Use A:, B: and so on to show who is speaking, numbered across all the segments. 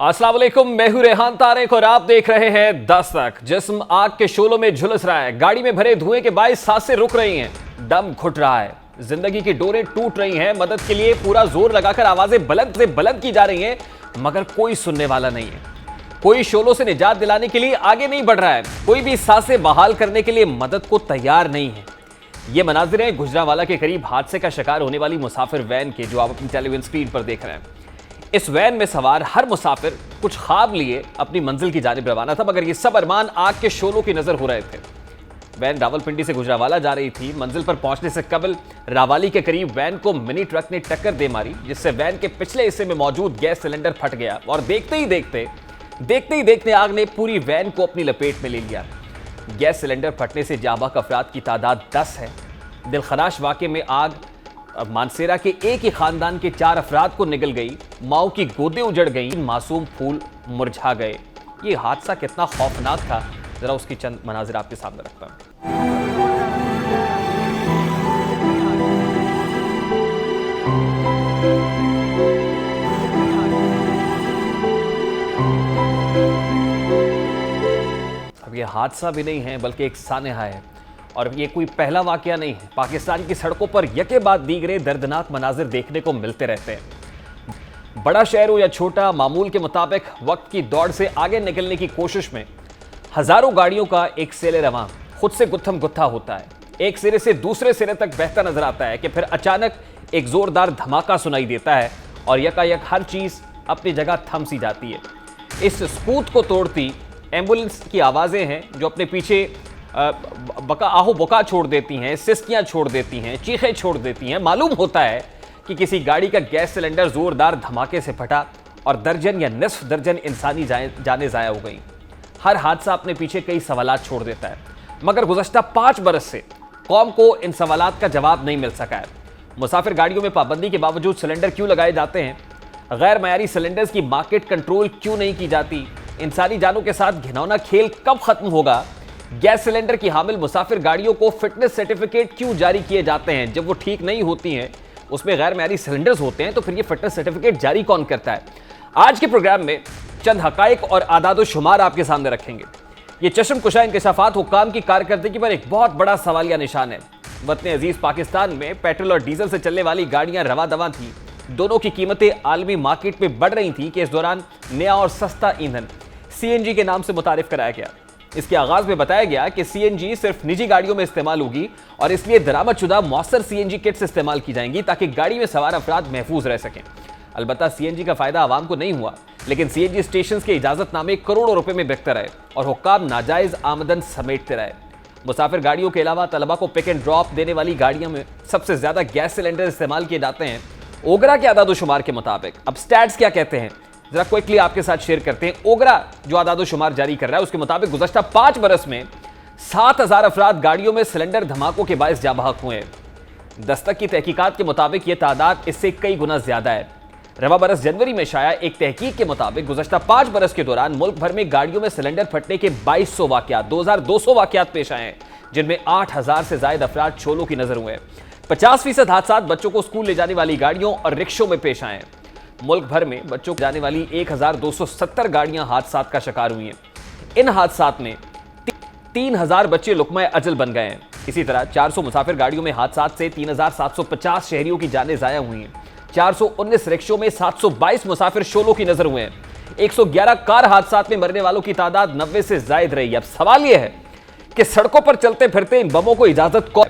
A: अस्सलाम वालेकुम, मैं हूं रेहान तारिक और आप देख रहे हैं दस्तक। जिस्म आग के शोलों में झुलस रहा है, गाड़ी में भरे धुएं के बायस सांसें रुक रही हैं, दम घुट रहा है, जिंदगी की डोरें टूट रही हैं। मदद के लिए पूरा जोर लगाकर आवाजें बुलंद से बुलंद की जा रही हैं, मगर कोई सुनने वाला नहीं है। कोई शोलों से निजात दिलाने के लिए आगे नहीं बढ़ रहा है, कोई भी सांसें बहाल करने के लिए मदद को तैयार नहीं है। ये मनाजिर हैं गुजरांवाला के करीब हादसे का शिकार होने वाली मुसाफिर वैन के, जो आप अपनी टेलीविजन स्क्रीन पर देख रहे हैं। इस वैन में सवार हर मुसाफिर कुछ ख्वाब लिए अपनी मंजिल की जानिब रवाना था, मगर ये सब अरमान आग के शोलों की नजर हो रहे थे। वैन रावलपिंडी से गुजरांवाला जा रही थी। मंजिल पर पहुंचने से कबल रावाली के करीब वैन को मिनी ट्रक ने टक्कर दे मारी, जिससे वैन के पिछले हिस्से में मौजूद गैस सिलेंडर फट गया और देखते ही देखते आग ने पूरी वैन को अपनी लपेट में ले लिया। गैस सिलेंडर फटने से जाबाक अफराद की तादाद 10 है। दिलखराश वाक़े में आग मानसेरा के एक ही खानदान के 4 अफराद को निगल गई, माओ की गोदें उजड़ गई, मासूम फूल मुरझा गए। ये हादसा कितना खौफनाक था, जरा उसकी चंद मनाजिर आपके सामने रखता हूं। अब ये हादसा भी नहीं है बल्कि एक सानेहा है, और ये कोई पहला वाकया नहीं है। पाकिस्तान की सड़कों पर यके बाद दीगरे दर्दनाक मनाजिर देखने को मिलते रहते हैं। बड़ा शहर हो या छोटा, मामूल के मुताबिक वक्त की दौड़ से आगे निकलने की कोशिश में हजारों गाड़ियों का एक सेले रवां खुद से गुत्थम गुत्था होता है। एक सिरे से दूसरे सिरे तक बहता नजर आता है कि फिर अचानक एक जोरदार धमाका सुनाई देता है और यकायक हर चीज अपनी जगह थम सी जाती है। इस सकूत को तोड़ती एम्बुलेंस की आवाजें हैं जो अपने पीछे आहो बका छोड़ देती हैं, सिस्कियां छोड़ देती हैं, चीखें छोड़ देती हैं। मालूम होता है कि किसी गाड़ी का गैस सिलेंडर जोरदार धमाके से फटा और दर्जन या निस्फ दर्जन इंसानी जानें ज़ाया हो गई। हर हादसा अपने पीछे कई सवालात छोड़ देता है, मगर गुज़श्ता 5 बरस से कौम को इन सवालात का जवाब नहीं मिल सका है। मुसाफिर गाड़ियों में पाबंदी के बावजूद सिलेंडर क्यों लगाए जाते हैं? गैर मयारी सिलेंडर्स की मार्केट कंट्रोल क्यों नहीं की जाती? इंसानी जानों के साथ घिनौना खेल कब खत्म होगा? गैस सिलेंडर की हामिल मुसाफिर गाड़ियों को फिटनेस सर्टिफिकेट क्यों जारी किए जाते हैं? जब वो ठीक नहीं होती हैं, उसमें गैर मयारी सिलेंडर्स होते हैं, तो फिर ये फिटनेस सर्टिफिकेट जारी कौन करता है? आज के प्रोग्राम में चंद हकाइक और आदाद शुमार आपके सामने रखेंगे। ये चश्मकुशा इंकशाफात हुक्काम की कारकर्दगी पर एक बहुत बड़ा सवालिया निशान है। वतन अजीज पाकिस्तान में पेट्रोल और डीजल से चलने वाली गाड़ियां रवा दवा थी। दोनों की कीमतें आलमी मार्केट में बढ़ रही थी कि इस दौरान नया और सस्ता ईंधन CNG के नाम से मुतारिफ कराया गया। इसके आगाज में बताया गया कि CNG सिर्फ निजी गाड़ियों में इस्तेमाल होगी और इसलिए दरामदशुदा मौसर CNG किट्स इस्तेमाल की जाएंगी ताकि गाड़ी में सवार अफराद महफूज रह सकें। अलबत्ता CNG का फायदा आवाम को नहीं हुआ, लेकिन CNG स्टेशन के इजाजतनामे करोड़ों रुपए में बिकते रहे और हुक्काम नाजायज आमदन समेटते रहे। मुसाफिर गाड़ियों के अलावा तलबा को पिक एंड ड्रॉप देने वाली गाड़ियों में सबसे ज्यादा गैस सिलेंडर इस्तेमाल किए जाते हैं। ओगरा के आदाद शुमार के मुताबिक, अब स्टैट्स क्या कहते हैं जरा क्विकली आपके साथ शेयर करते हैं। ओगरा जो आदाद शुमार जारी कर रहा है, उसके मुताबिक गुज़श्ता 5 बरस में 7000 अफराद गाड़ियों में सिलेंडर धमाकों के बायस जाँ बहक हुए हैं। दस्तक की तहकीकात के मुताबिक यह तादाद इससे कई गुना ज्यादा है। रवा बरस जनवरी में शाया एक तहकीक के मुताबिक गुज़श्ता 5 बरस के दौरान मुल्क भर में गाड़ियों में सिलेंडर फटने के 2200 वाकयात, 2200 वाकयात पेश आए हैं, जिनमें 8000 से ज्यादा अफराद शोलों की नजर हुए। 50% हादसा बच्चों को स्कूल ले जाने वाली गाड़ियों और रिक्शों में पेश आए हैं। मुल्क भर में बच्चों को जाने वाली 1270 गाड़ियां हादसात का शिकार हुई हैं। इन हादसात में 3000 बच्चे लुकमा अजल बन गए हैं। इसी तरह 400 मुसाफिर गाड़ियों में हादसात से 3750 शहरियों की जानें ज़ाया हुई हैं। 419 रिक्शों में 722 मुसाफिर शोलों की नजर हुए हैं। 111 कार हादसात में मरने वालों की तादाद 90 से जायद रही। अब सवाल यह है कि सड़कों पर चलते फिरते इन बमों को इजाजत कौन?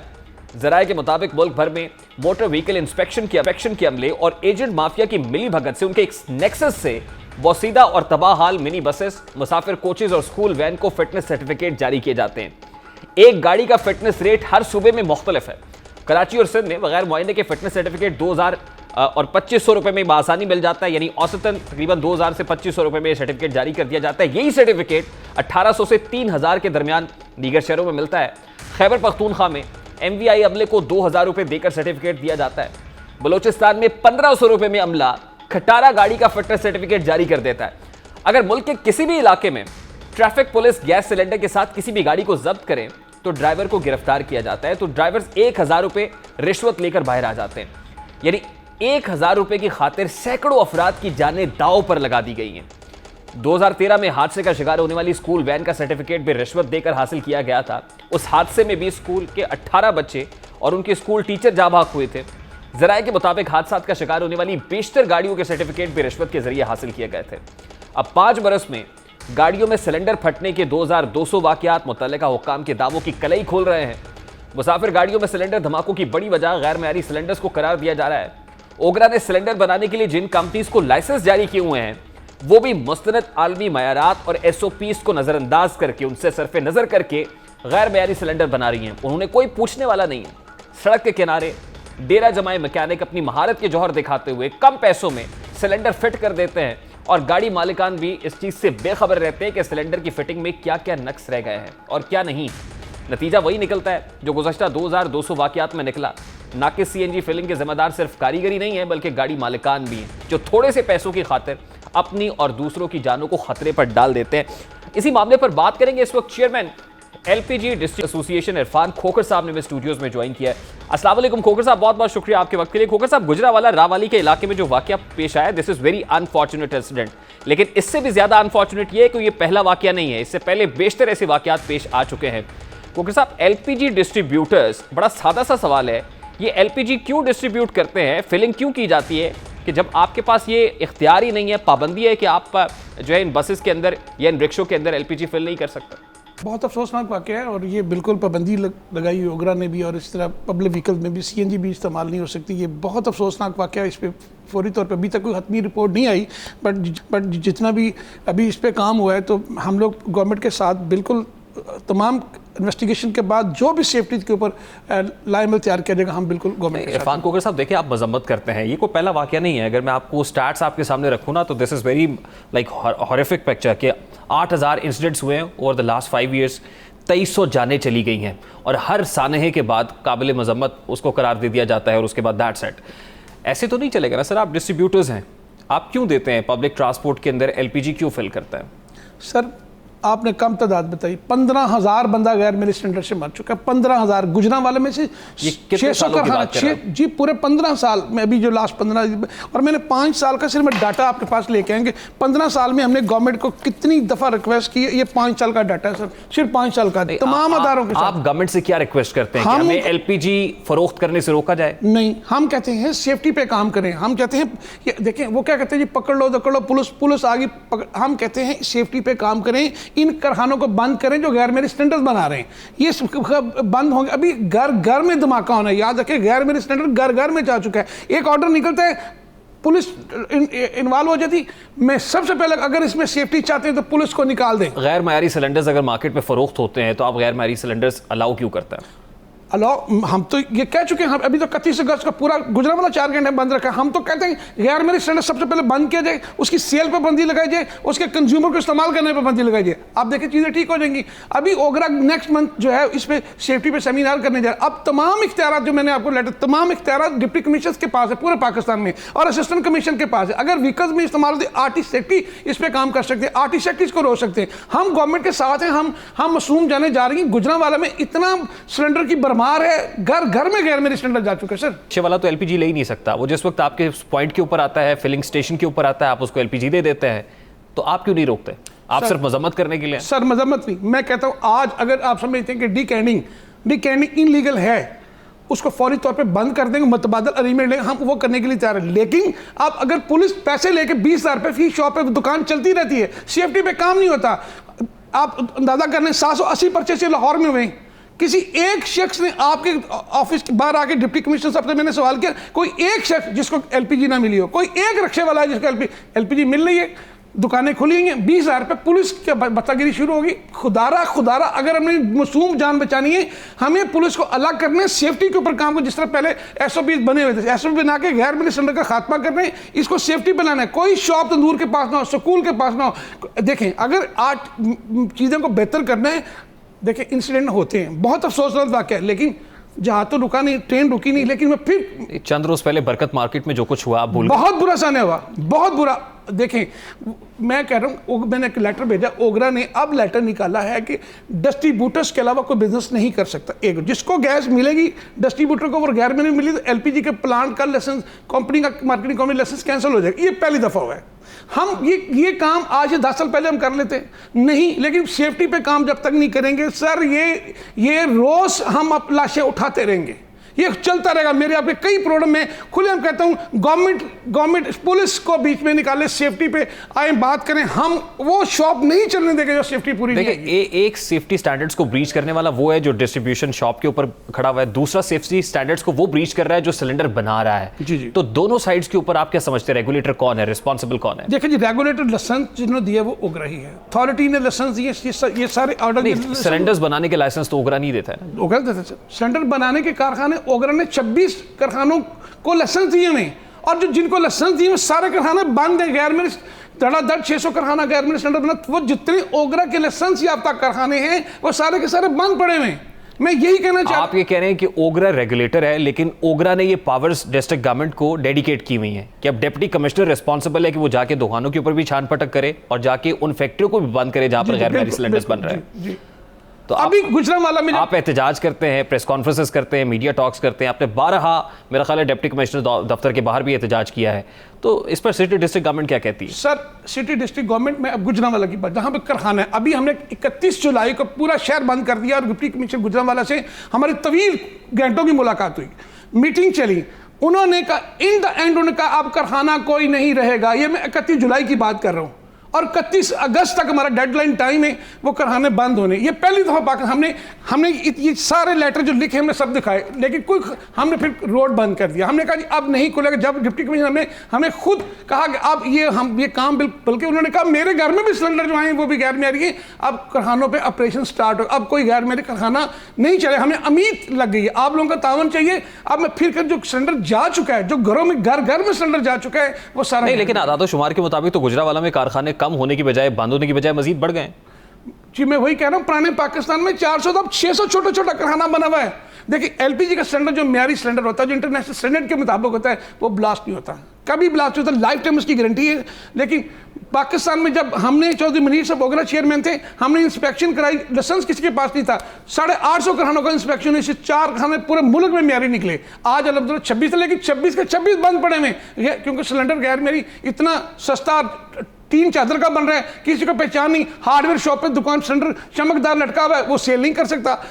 A: जराये के मुताबिक मुल्क भर में मोटर व्हीकल इंस्पेक्शन के अमले और एजेंट माफिया की मिली भगत से, उनके एक नेक्सस से वसीदा और तबाह हाल मिनी बसेस, मुसाफिर कोचेज और स्कूल वैन को फिटनेस सर्टिफिकेट जारी किए जाते हैं। एक गाड़ी का फिटनेस रेट हर सूबे में मुख्तलिफ है। कराची और सिंध में बगैर मुआयने के फिटनेस सर्टिफिकेट 2000 और 2500 रुपए में आसानी मिल जाता है, यानी औसतन तकरीबन 2000 से 2500 रुपए में सर्टिफिकेट जारी कर दिया जाता है। यही सर्टिफिकेट 1800 से 3000 के दरमियान दीगर शहरों में मिलता है। खैबर पख्तूनख्वा में MVI अमले को 2000 रुपए देकर सर्टिफिकेट दिया जाता है। बलोचिस्तान में 1500 रुपए में अमला खटारा गाड़ी का फिटनेस सर्टिफिकेट जारी कर देता है। अगर मुल्क के किसी भी इलाके में ट्रैफिक पुलिस गैस सिलेंडर के साथ किसी भी गाड़ी को जब्त करें तो ड्राइवर को गिरफ्तार किया जाता है, तो ड्राइवर्स 1000 रुपए रिश्वत लेकर बाहर आ जाते हैं। यानी 1000 रुपए की खातिर सैकड़ों अफराद की जानें दांव पर लगा दी गई हैं। 2013 में हादसे का शिकार होने वाली स्कूल वैन का सर्टिफिकेट भी रिश्वत देकर हासिल किया गया था। उस हादसे में भी स्कूल के 18 बच्चे और उनके स्कूल टीचर जाँ भाग हुए थे। जराये के मुताबिक हादसा का शिकार होने वाली बेशतर गाड़ियों के सर्टिफिकेट भी रिश्वत के जरिए हासिल किए गए थे। अब 5 बरस में गाड़ियों में सिलेंडर फटने के 2200 वाकयात मुतल्लिका हुक्काम के दावों की कलई खोल रहे हैं। मुसाफिर गाड़ियों में सिलेंडर धमाकों की बड़ी वजह गैर मेयारी सिलेंडर्स को करार दिया जा रहा है। ओगरा ने सिलेंडर बनाने के लिए जिन कंपनीज को लाइसेंस जारी किए हुए हैं वो भी मुस्तनद आलमी मयारात और SOPs को नजरअंदाज करके, उनसे सरफे नजर करके गैर मेयारी सिलेंडर बना रही हैं। उन्होंने कोई पूछने वाला नहीं है। सड़क के किनारे डेरा जमाए मैकेनिक अपनी महारत के जौहर दिखाते हुए कम पैसों में सिलेंडर फिट कर देते हैं और गाड़ी मालिकान भी इस चीज से बेखबर रहते हैं कि सिलेंडर की फिटिंग में क्या क्या नक्स रह गए हैं और क्या नहीं। नतीजा वही निकलता है जो गुज़श्ता 2200 वाकयात में निकला। नाकिस CNG फिलिंग के जिम्मेदार सिर्फ कारीगरी नहीं है बल्कि गाड़ी मालिकान भी हैं, जो थोड़े से पैसों की खातिर अपनी और दूसरों की जानों को खतरे पर डाल देते हैं। इसी मामले पर बात करेंगे। इस वक्त chairman LPG district association Irfan Khokhar साहब ने स्टूडियोज में ज्वाइन किया है। अस्सलाम वालेकुम खोखर साहब, बहुत बहुत शुक्रिया आपके वक्त के लिए। खोखर साहब, गुजरावाला रावाली के इलाके में जो वाकया पेश आया, this is very unfortunate incident, लेकिन इससे भी ज्यादा अनफॉर्चुनेट ये है कि ये पहला वाकया नहीं है, इससे पहले बेशतर ऐसे वाकयात पेश आ चुके हैं। खोखर साहब, LPG डिस्ट्रीब्यूटर्स, बड़ा सादा सा सवाल है, ये LPG क्यों डिस्ट्रीब्यूट करते हैं, फिलिंग क्यों की जाती है कि जब आपके पास ये इख्तियार ही नहीं है, पाबंदी है कि आप जो है इन बसेस के अंदर या इन रिक्शों के अंदर LPG फिल नहीं कर सकते?
B: बहुत अफसोसनाक वाक़या है और ये बिल्कुल पाबंदी लगाई ओगरा ने भी और इस तरह पब्लिक व्हीकल में भी CNG भी इस्तेमाल नहीं हो सकती। ये बहुत अफसोसनाक वाक़या है। इस पर फौरी तौर पर अभी तक कोई हतमी रिपोर्ट नहीं आई, बट जितना भी अभी इस पर काम हुआ है तो हम लोग गवर्नमेंट के साथ बिल्कुल तमाम इन्वेस्टिगेशन के बाद जो भी सेफ्टी के ऊपर लाइमल तैयार किया जाएगा, हम बिल्कुल गवर्नमेंट।
A: इरफान खोखर साहब, देखिए आप मजम्मत करते हैं, ये कोई पहला वाकया नहीं है। अगर मैं आपको स्टैट्स आपके सामने रखूँ ना तो this is very like horrific picture कि 8000 इंसिडेंट्स हुए हैं ओवर द लास्ट 5 ईयर्स, 2300 जानें चली गई हैं और हर सानहे के बाद काबिल मजम्मत उसको करार दे दिया जाता है और उसके बाद दैट्स इट। ऐसे तो नहीं चलेगा ना सर, आप डिस्ट्रीब्यूटर्स हैं, आप क्यों देते हैं? पब्लिक ट्रांसपोर्ट के अंदर LPG क्यों फिल करता है?
B: सर आपने कम तादाद बताई, 15,000 बंदा गैर मेरे सिलेंडर से मर चुका है। 15,000 गुजरांवाले में से 600 कारखाना, जी पूरे 15 साल में, अभी जो लास्ट 15, और मैंने 5 साल का सिर्फ डाटा आपके पास लेके आएंगे। 15 साल में हमने गवर्नमेंट को कितनी दफ़ा रिक्वेस्ट की है, ये 5 साल का डाटा है सर, सिर्फ 5 साल का तमाम अदारों के साथ। आप
A: गवर्नमेंट से क्या रिक्वेस्ट करते हैं? हमें LPG फरोख्त करने से रोका जाए?
B: नहीं, हम कहते हैं सेफ्टी पे काम करें। हम कहते हैं देखें वो क्या कहते हैं जी, पकड़ लो दकड़ लो, पुलिस आ गई। हम कहते हैं सेफ्टी पे काम करें, इन कारखानों को बंद करें जो गैर मेरी सिलेंडर बना रहे हैं, ये बंद होंगे। अभी घर घर में धमाका होना है, याद रखें गैर मेरी सिलेंडर घर घर में जा चुका है। एक ऑर्डर निकलता है, पुलिस इन्वॉल्व हो जाती। मैं सबसे पहले अगर इसमें सेफ्टी चाहते हैं तो पुलिस को निकाल दें।
A: गैर मयारी सिलेंडर्स अगर मार्केट में फरोख्त होते हैं तो आप गैर मयारी सिलेंडर्स अलाउ क्यों करता है?
B: अलाउ, हम तो ये कह चुके हैं, अभी तो 31 अगस्त का पूरा गुजरांवाला 4 घंटे बंद रखा है। हम तो कहते हैं गैर मेरी सिलेंडर सबसे पहले बंद किया जाए, उसकी सेल पर बंदी लगाई जाए, उसके कंज्यूमर को इस्तेमाल करने पर बंदी लगाई जाए। आप देखिए चीज़ें ठीक हो जाएंगी। अभी ओगरा नेक्स्ट मंथ जो है इस पर सेफ्टी पे सेमिनार करने जा रहा है। अब तमाम इख्तियार जो मैंने आपको लेटर, तमाम इख्तियार डिप्टी कमिश्नर के पास है पूरे पाकिस्तान में और असिस्टेंट कमीशन के पास है। अगर व्हीकल्स में इस्तेमाल होती आर्टिस्ट सेफ्टी इस पर काम कर सकते हैं, आर्टिस्ट सेफ्टी को रोक सकते हैं। हम गवर्नमेंट के साथ हैं, हम मासूम जाने जा रही हैं। गुजरांवाला में इतना सिलेंडर की भरमार है, घर में गैर मेरे सिलेंडर जा चुके हैं सर।
A: अच्छे वाला तो LPG ले ही नहीं सकता, वो जिस वक्त आपके पॉइंट के ऊपर आता है, फिलिंग स्टेशन के ऊपर आता है, आप उसको LPG दे देते हैं, तो आप क्यों नहीं रोकते? आप सिर्फ मजम्मत करने के लिए?
B: सर मजम्मत नहीं, मैं कहता हूं आज अगर आप समझते हैं कि डीकैनिंग इनलीगल है, उसको फौरी तौर पे बंद कर देंगे, मुतबादल अग्रीमेंट लेंगे, हम वो करने के लिए तैयार है। लेकिन आप अगर पुलिस पैसे लेके 20,000 रुपये फी शॉप पे दुकान चलती रहती है, सेफ्टी पे काम नहीं होता। आप अंदाजा कर लें 780 पर्चे से लाहौर में हुए, किसी एक शख्स ने आपके ऑफिस के बाहर आके डिप्टी कमिश्नर साहब से मैंने सवाल किया, कोई एक शख्स जिसको LPG ना मिली हो, कोई एक रिक्शे वाला है जिसको LPG मिल रही है, दुकानें खुली हैं, 20,000 रुपये पुलिस की बच्चागिरी शुरू होगी। खुदारा अगर हमने मासूम जान बचानी है, हमें पुलिस को अलग करना है, सेफ्टी के ऊपर काम को, जिस तरह पहले SOP बने हुए थे, SOP बना के गैर मिली सिलेंडर का खात्मा करना है, इसको सेफ्टी बनाना है। कोई शॉप तंदूर के पास ना हो, स्कूल के पास ना हो। देखें अगर आज चीज़ों को बेहतर करना है, देखिए इंसिडेंट होते हैं, बहुत अफसोसनाक वाक़या है, लेकिन जहाँ तो रुका नहीं, ट्रेन रुकी नहीं। लेकिन मैं फिर
A: चंद रोज पहले बरकत मार्केट में जो कुछ हुआ आप भूल गए?
B: बहुत बुरा सामने हुआ, बहुत बुरा। देखें मैं कह रहा हूँ, मैंने एक लेटर भेजा, ओगरा ने अब लेटर निकाला है कि डिस्ट्रीब्यूटर्स के अलावा कोई बिजनेस नहीं कर सकता। एक जिसको गैस मिलेगी डिस्ट्रीब्यूटर को, और गैर में नहीं मिली तो एलपीजी के प्लांट का लाइसेंस, कंपनी का मार्केटिंग कंपनी लाइसेंस कैंसिल हो जाएगा। ये पहली दफ़ा हुआ है। हम ये काम आज से 10 साल पहले हम कर लेते नहीं, लेकिन सेफ्टी पे काम जब तक नहीं करेंगे सर, ये रोज हम अब लाशें उठाते रहेंगे, ये चलता रहेगा। मेरे आपके कई प्रोग्राम में खुले हम कहता हूँ, गवर्नमेंट पुलिस को बीच में निकाले, सेफ्टी पे आए बात करें। हम वो शॉप नहीं चलने देंगे जो सेफ्टी पूरी नहीं है।
A: एक सेफ्टी स्टैंडर्ड्स को ब्रीच करने वाला वो है जो डिस्ट्रीब्यूशन शॉप के ऊपर खड़ा हुआ है, दूसरा सेफ्टी स्टैंडर्ड्स को वो ब्रीच कर रहा है जो सिलेंडर बना रहा है।
B: जी जी।
A: तो दोनों साइड्स के ऊपर आप क्या समझते हैं, रेगुलेटर कौन है, रिस्पॉन्सिबल कौन है?
B: देखिए जी, रेगुलेटर लाइसेंस जिन्होंने दिया वो ओगरा ही है, अथॉरिटी ने लाइसेंस दिए, ये सारे ऑर्डर।
A: सिलेंडर्स बनाने के लाइसेंस तो ओगरा नहीं देता है।
B: ओगरा देता है। सिलेंडर बनाने के कारखाने ओगरा ने 26 कारखानों को लाइसेंस दिए हैं, और जो जिनको लाइसेंस दिए सारे कारखाने बंद है। गैर में धड़ाधड़ 600 कारखाना गैर में सिलेंडर बना, वो जितने ओगरा के लाइसेंस याफ्ता कारखाने हैं वो सारे के सारे बंद पड़े हुए हैं। मैं यही कहना चाहता हूं।
A: आप ये कह रहे हैं कि ओगरा रेगुलेटर है, लेकिन ओगरा ने ये पावर्स डिस्ट्रिक्ट गवर्नमेंट को डेडिकेट की हुई हैं कि अब डिप्टी कमिश्नर रिस्पॉन्सिबल है कि वो जाके दुकानों के ऊपर भी छान पटक करे और जाके उन फैक्ट्रियों को भी बंद करे जहां पर गैर मैरी सिलेंडर्स बन रहे हैं। तो
B: अभी गुजरांवाला में
A: आप एहतजाज करते हैं, प्रेस कॉन्फ्रेंसेस करते हैं, मीडिया टॉक्स करते हैं, आपने 12 मेरा ख्याल है डिप्टी कमिश्नर दफ्तर के बाहर भी एहतजाज किया है, तो इस पर सिटी डिस्ट्रिक्ट गवर्नमेंट क्या कहती है?
B: सर, सिटी डिस्ट्रिक्ट गवर्नमेंट में अब गुजरांवाला की बात, जहां पे कारखाना है, अभी हमने 31 जुलाई को पूरा शहर बंद कर दिया और डिप्टी कमिश्नर गुजरांवाला से हमारी तवील घंटों की मुलाकात हुई, मीटिंग चली। उन्होंने कहा इन द एंड, उन्होंने कहा अब कारखाना कोई नहीं रहेगा। ये मैं 31 जुलाई की बात कर रहा हूँ, और 31 अगस्त तक हमारा डेडलाइन टाइम है वो कारखाने बंद होने। ये पहली दफ़ा पाकिस्तान हमने ये सारे लेटर जो लिखे हमने सब दिखाए, लेकिन कोई हमने फिर रोड बंद कर दिया। हमने कहा जी अब नहीं खुलेगा। जब डिप्टी कमिश्नर हमें खुद कहा कि अब ये काम बल्कि उन्होंने कहा मेरे घर में भी सिलेंडर जो आए वो भी गैर मैरी है, अब कारखानों पर ऑपरेशन स्टार्ट हो, अब कोई गैर मैरी कारखाना नहीं चले। हमें उम्मीद लग गई है, आप लोगों का तावन चाहिए। अब मैं फिर कर जो सिलेंडर जा चुका है, जो घरों में घर में सिलेंडर जा चुका है वो सारा
A: नहीं, लेकिन आदाद-ओ-शुमार के मुताबिक तो गुजरांवाला में कारखाने कम होने की बजाय, बंद होने की बजाय मजीद बढ़ गए।
B: जी मैं वही कह रहा हूँ, पुराने पाकिस्तान में 400 अब 600 छोटा कारखाना बना हुआ है। देखिए एलपीजी का सिलेंडर जो म्यारी सिलेंडर होता है, जो इंटरनेशनल स्टैंडर्ड के मुताबिक होता है, वो ब्लास्ट नहीं होता, कभी ब्लास्ट होता, लाइफ टाइम उसकी गारंटी है। लेकिन पाकिस्तान में जब हमने चौधरी मनीर साहब ओगरा चेयरमैन थे, हमने इंस्पेक्शन कराई, लाइसेंस किसी के पास नहीं था, 850 कारखानों का इंस्पेक्शन, इससे 4 कारखाने पूरे मुल्क में म्यारी निकले। आज अलहमदुलिल्लाह 26 थे, लेकिन 26 के 26 बंद पड़े हुए, क्योंकि सिलेंडर गैर मैरी इतना सस्ता 3 चादर का बन रहा है, किसी को पहचान नहीं। हार्डवेयर शॉप पे दुकान सिलेंडर चमकदार लटका हुआ है, वो सेल नहीं कर सकता।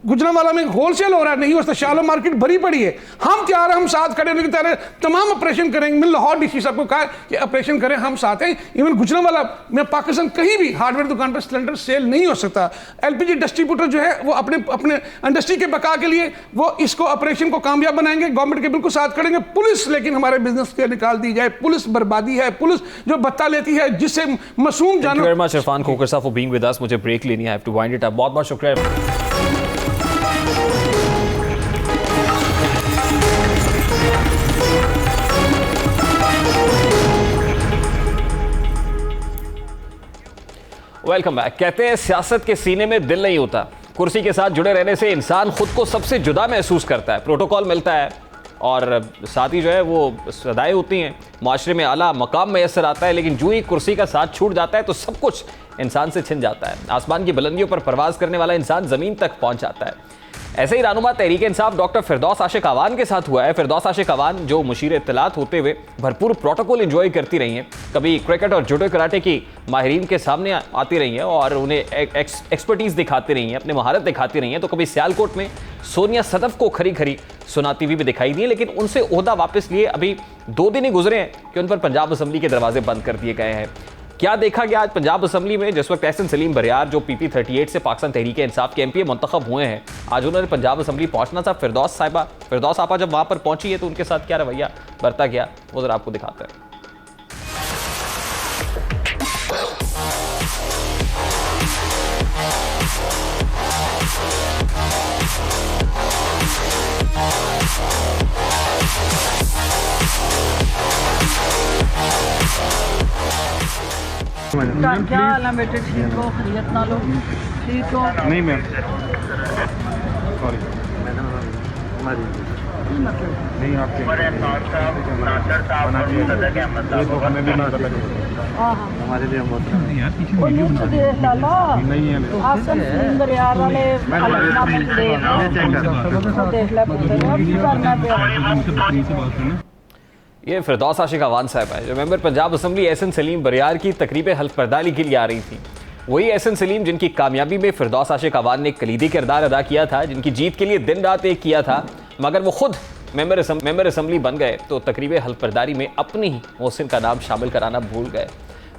B: गुजरांवाला में होलसेल हो रहा है, नहीं हो सकता, शालो मार्केट भरी पड़ी है। हम तैयार हैं, हम साथ खड़े होने की तैयार हैं, तमाम ऑपरेशन करेंगे। मैंने लाहौर डीसी साहब को कहा कि ऑपरेशन करें, हम साथ हैं। इवन गुजरांवाला में पाकिस्तान कहीं भी हार्डवेयर दुकान पर सिलेंडर सेल नहीं हो सकता। एलपीजी डिस्ट्रीब्यूटर जो है वो अपने इंडस्ट्री के बका के लिए वो इसको ऑपरेशन को कामयाब बनाएंगे, गवर्नमेंट के बिल्कुल साथ खड़ेंगे। पुलिस लेकिन हमारे बिजनेस के निकाल दी जाए, पुलिस बर्बादी है, पुलिस जो भत्ता लेती है जिससे मासूम जानवर।
A: वेरी मच इरफान खोखर साहब फॉर बीइंग विद अस। मुझे ब्रेक लेनी है, I have to wind it up. बहुत बहुत शुक्रिया। Welcome back. कहते हैं सियासत के सीने में दिल नहीं होता, कुर्सी के साथ जुड़े रहने से इंसान खुद को सबसे जुदा महसूस करता है। प्रोटोकॉल मिलता है और साथ ही जो है वो सदाएं होती हैं, माशरे में आला मकाम मैसर आता है, लेकिन जो ही कुर्सी का साथ छूट जाता है तो सब कुछ इंसान से छिन जाता है। आसमान की बुलंदियों पर परवाज करने वाला इंसान ज़मीन तक पहुँच जाता है। ऐसे ही रानुमा तहरीक इंसाफ डॉक्टर फिरदौस आशिक अवान के साथ हुआ है। फिरदौस आशिक अवान जो मुशीर इत्तलात होते हुए भरपूर प्रोटोकॉल एंजॉय करती रही हैं, कभी क्रिकेट और जूडो कराटे की माहिरीन के सामने आती रही हैं और उन्हें एक्सपर्टीज़ दिखाती रही हैं, अपनी महारत दिखाती रही हैं। तो कभी सियालकोट में सोनिया सदफ को खरी खरी सुनाती हुई भी दिखाई दी है, लेकिन उनसे ओहदा वापस लिए अभी 2 दिन ही गुजरे हैं कि उन पर पंजाब असम्बली के दरवाजे बंद कर दिए गए हैं। क्या देखा गया आज पंजाब असम्बली में, जिस वक्त एहसन सलीम बरियार जो PP38 से पाकिस्तान तहरीक इंसाफ के MPA मुंतखब हुए हैं, आज उन्होंने पंजाब असम्बली पहुंचना था। फिरदौस आपा जब वहां पर पहुंची है तो उनके साथ क्या रवैया बरता गया वो जरा आपको दिखाते हैं।
C: क्या हाल है बेटे? ठीक हो? खैरियत ना लो? ठीक हो?
D: नहीं मैम, सॉरी।
C: मतलब
D: नहीं आपके ये तो हमें भी नहीं पता
C: हाँ हाँ
D: हमारे लिए बहुत
C: वो लिस्ट देख लाला
D: नहीं है
C: आसन सिलेंडर यार वाले अलग देख ले पुत्र अब की करना पे
A: ये फिरदौस आशिक अवान साहब है जो मेंबर पंजाब असम्बली एहसन सलीम बरियार की तकरीब हल्फ बर्दारी के लिए आ रही थी। वही एहसन सलीम जिनकी कामयाबी में फिरदौस आशिक अवान ने कलीदी किरदार अदा किया था, जिनकी जीत के लिए दिन रात एक किया था, मगर वो खुद मेंबर असम्बली बन गए तो तकरीब हल्फ बर्दारी में अपनी ही मोहसिन का नाम शामिल कराना भूल गए।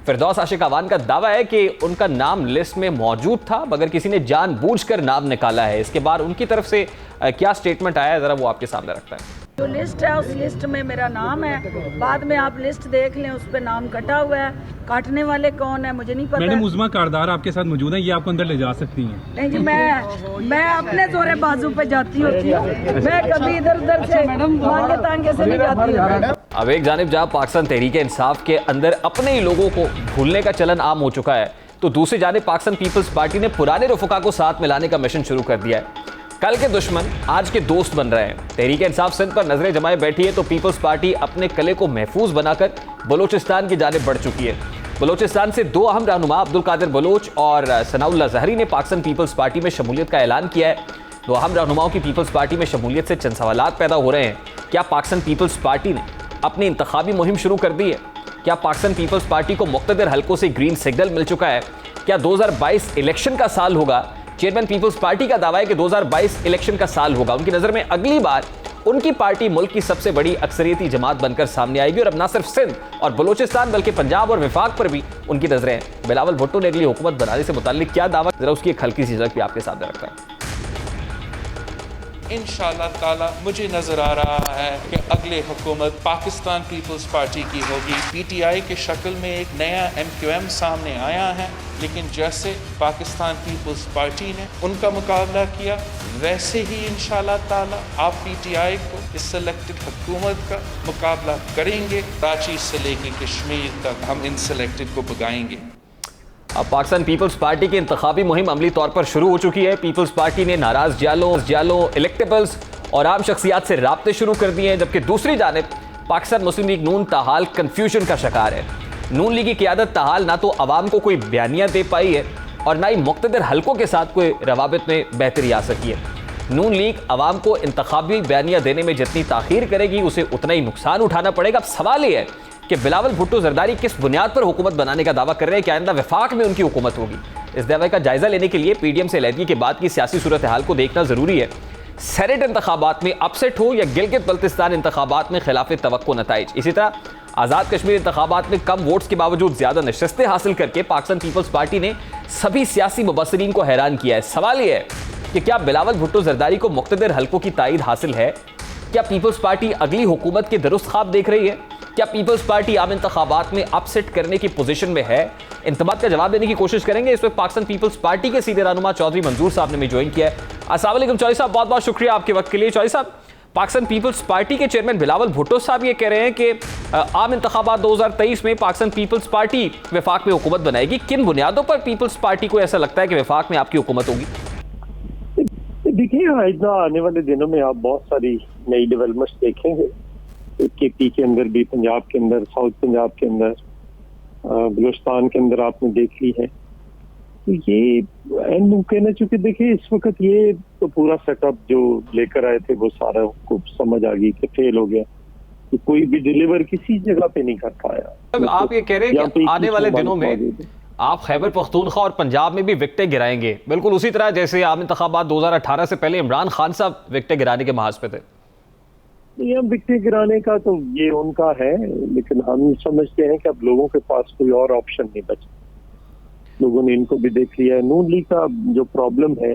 A: फिरदौस आशिक अवान का दावा है कि उनका नाम लिस्ट में मौजूद था मगर किसी ने जानबूझकर नाम निकाला है। इसके बाद उनकी तरफ से क्या स्टेटमेंट आया है जरा वो आपके सामने रखता है।
C: जो लिस्ट है उस लिस्ट में मेरा नाम है, बाद में आप लिस्ट देख लें उस पर नाम कटा हुआ है, काटने वाले कौन है मुझे नहीं पता।
E: मैडम उज़मा कारदार आपके साथ मौजूद है, ये आपको अंदर ले जा सकती हैं।
C: नहीं जी मैं अपने जोरे बाजू पे जाती होती हूँ, मैं कभी इधर उधर से मांगे तांगे से नहीं जाती।
A: अब एक जानिब जहां पाकिस्तान तहरीक इंसाफ के अंदर अपने ही लोगों को भूलने का चलन आम हो चुका है तो दूसरी जानिब पाकिस्तान पीपल्स पार्टी ने पुराने रफका को साथ मिलाने का मिशन शुरू कर दिया है। कल के दुश्मन आज के दोस्त बन रहे हैं। तहरीक इंसाफ सिंध पर नजरें जमाए बैठी है तो पीपल्स पार्टी अपने कले को महफूज बनाकर बलोचिस्तान की जानिब बढ़ चुकी है। बलोचिस्तान से दो अहम रहनुमा अब्दुल कादिर बलोच और सनाउल्लाह जहरी ने पाकिस्तान पीपल्स पार्टी में शमूलियत का ऐलान किया है। दो अहम रहनुमाओं की पीपल्स पार्टी में शमूलियत से चंद सवालात पैदा हो रहे हैं। क्या पाकिस्तान पीपल्स पार्टी ने अपनी इंतखाबी मुहिम शुरू कर दी है? क्या पाकिस्तान पीपल्स पार्टी को मुख्तलिफ हलकों से ग्रीन सिग्नल मिल चुका है? क्या 2022 इलेक्शन का साल होगा? चेयरमैन पीपल्स पार्टी का दावा है कि 2022 इलेक्शन का साल होगा। उनकी नज़र में अगली बार उनकी पार्टी मुल्क की सबसे बड़ी अक्सरियती जमात बनकर सामने आएगी और अब न सिर्फ सिंध और बलोचिस्तान बल्कि पंजाब और विफाक पर भी उनकी नजरें हैं। बिलावल भुट्टो ने अगली हुकूमत बनाने से मुताल्लिक क्या दावा, जरा उसकी एक हल्की सी झलक भी आपके सामने रखता है।
F: इंशाअल्लाह ताला मुझे नज़र आ रहा है कि अगले हुकूमत पाकिस्तान पीपल्स पार्टी की होगी। पीटीआई के शक्ल में एक नया एमक्यूएम सामने आया है, लेकिन जैसे पाकिस्तान पीपल्स पार्टी ने उनका मुकाबला किया वैसे ही इंशाअल्लाह ताला आप पीटीआई को इस सेलेक्टेड हुकूमत का मुकाबला करेंगे। कराची से लेकर कश्मीर तक हम इन सेलेक्टेड को भगाएंगे।
A: अब पाकिस्तान पीपल्स पार्टी की इंतखाबी मुहिम अमली तौर पर शुरू हो चुकी है। पीपल्स पार्टी ने नाराज जालों इलेक्टेबल्स और आम शख्सियात से राब्ते शुरू कर दिए हैं, जबकि दूसरी जानिब पाकिस्तान मुस्लिम लीग नून ताहाल कन्फ्यूजन का शिकार है। नून लीग की क़ियादत ताहाल ना तो अवाम को कोई बयानिया दे पाई है और ना ही मुख्तलिफ हलकों के साथ कोई रवाबित में बेहतरी आ सकी है। नून लीग अवाम को इंतखाबी बयानिया देने में जितनी ताख़ीर करेगी उसे उतना ही नुकसान उठाना पड़ेगा। अब सवाल ये है कि बिलावल भुट्टो जरदारी किस बुनियाद पर हुकूमत बनाने का दावा कर रहे हैं कि आइंदा वफाक में उनकी हुकूमत होगी। इस दावे का जायजा लेने के लिए पीडीएम से अलहदगी के बाद की सियासी सूरत हाल को देखना जरूरी है। सेनेट इंतखाबात में अपसेट हो या गिलगित बल्तिस्तान इंतखाबात में खिलाफ तवक्को नताइज, इसी तरह आज़ाद कश्मीर इंतखाबात में कम वोट्स के बावजूद ज्यादा नशस्तें हासिल करके पाकिस्तान पीपल्स पार्टी ने सभी सियासी मुबसरीन को हैरान किया है। सवाल यह है कि क्या बिलावल भुट्टो जरदारी को मुख्तदिर हलकों की तायद हासिल है? क्या पीपल्स पार्टी अगली हुकूमत के दुरुस्त ख्वाब देख रही है? क्या पीपल्स पार्टी आम इंतखाबात में अपसेट करने की पोजीशन में है? इंतबात का जवाब देने की कोशिश करेंगे। इस वक्त पाकिस्तान पीपल्स पार्टी के सीधे रहनुमा चौधरी मंजूर साहब ने भी ज्वाइन किया है। अस्सलाम वालेकुम चौधरी साहब, बहुत बहुत शुक्रिया आपके वक्त के लिए। चौधरी साहब, पाकिस्तान पीपल्स पार्टी के चेयरमैन बिलावल भुट्टो साहब ये कह रहे हैं कि आम इंतखाबात 2023 में पाकिस्तान पीपल्स पार्टी वफाक में हुकूमत बनाएगी। किन बुनियादों पर पीपल्स पार्टी को ऐसा लगता है कि वफाक में आपकी हुकूमत होगी?
G: देखिए, आने वाले दिनों में आप बहुत सारी नई डेवलपमेंट्स देखेंगे। केपी के अंदर भी, पंजाब के अंदर, साउथ पंजाब के अंदर, बलूचिस्तान के अंदर आपने देख ली है। तो ये एंड मुमकिन है, चूंकि देखिए इस वक्त ये तो पूरा सेटअप जो लेकर आए थे वो सारा को समझ आ गई कि फेल हो गया, कि कोई भी डिलीवर किसी जगह पे नहीं कर पाया।
A: आप ये कह रहे हैं कि आने वाले दिनों में आप खैबर पख्तूनख्वा और पंजाब में भी विकटें गिराएंगे, बिल्कुल उसी तरह जैसे आम इंतखाबात 2018 से पहले इमरान खान साहब विकटें गिराने के महाज पे थे।
G: ये विकटें गिराने का तो ये उनका है, लेकिन हम समझते हैं कि अब लोगों के पास कोई और ऑप्शन नहीं बचा। लोगों ने इनको भी देख लिया है। नून लीग का जो प्रॉब्लम है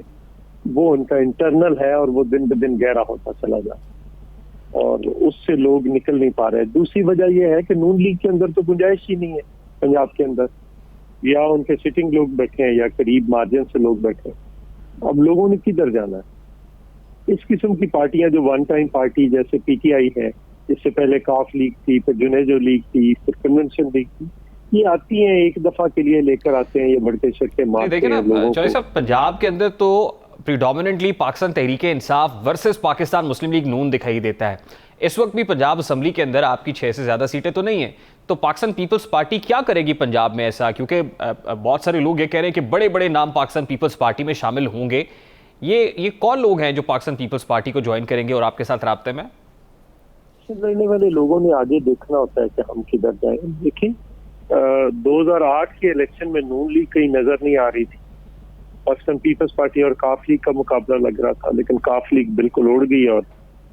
G: वो उनका इंटरनल है और वो दिन ब दिन गहरा होता चला जा रहा है और उससे लोग निकल नहीं पा रहे। दूसरी वजह यह है कि नून लीग के अंदर तो गुंजाइश ही नहीं है पंजाब के अंदर, या उनके सिटिंग लोग बैठे हैं या करीब मार्जिन से लोग बैठे हैं। अब लोगों ने किधर जाना है? इस किस्म की पार्टियां जो वन टाइम पार्टी जैसे पीटीआई है, इससे पहले काफ लीग थी, फिर जुनेजो लीग थी, फिर कन्वेंशन लीग थी, ये आती हैं एक दफा के लिए लेकर आते हैं, ये बढ़ते छक्के मारते हैं लोगों को।
A: साहब, पंजाब के अंदर तो प्रीडोमिनेंटली पाकिस्तान तहरीक इंसाफ वर्सेस पाकिस्तान मुस्लिम लीग नून दिखाई देता है। इस वक्त भी पंजाब असम्बली के अंदर आपकी 6 से ज़्यादा सीटें तो नहीं हैं, तो पाकिस्तान पीपल्स पार्टी क्या करेगी पंजाब में ऐसा? क्योंकि बहुत सारे लोग ये कह रहे हैं कि बड़े बड़े नाम पाकिस्तान पीपल्स पार्टी में शामिल होंगे। ये कौन लोग हैं जो पाकिस्तान पीपल्स पार्टी को ज्वाइन करेंगे और आपके साथ राब्ते में?
G: रहने वाले लोगों ने आगे देखना होता है कि हम किधर जाएं। देखिए 2008 के इलेक्शन में नून लीग कहीं नजर नहीं आ रही थी, पाकिस्तान पीपल्स पार्टी और काफ लीग का मुकाबला लग रहा था, लेकिन काफ लीग बिल्कुल उड़ गई और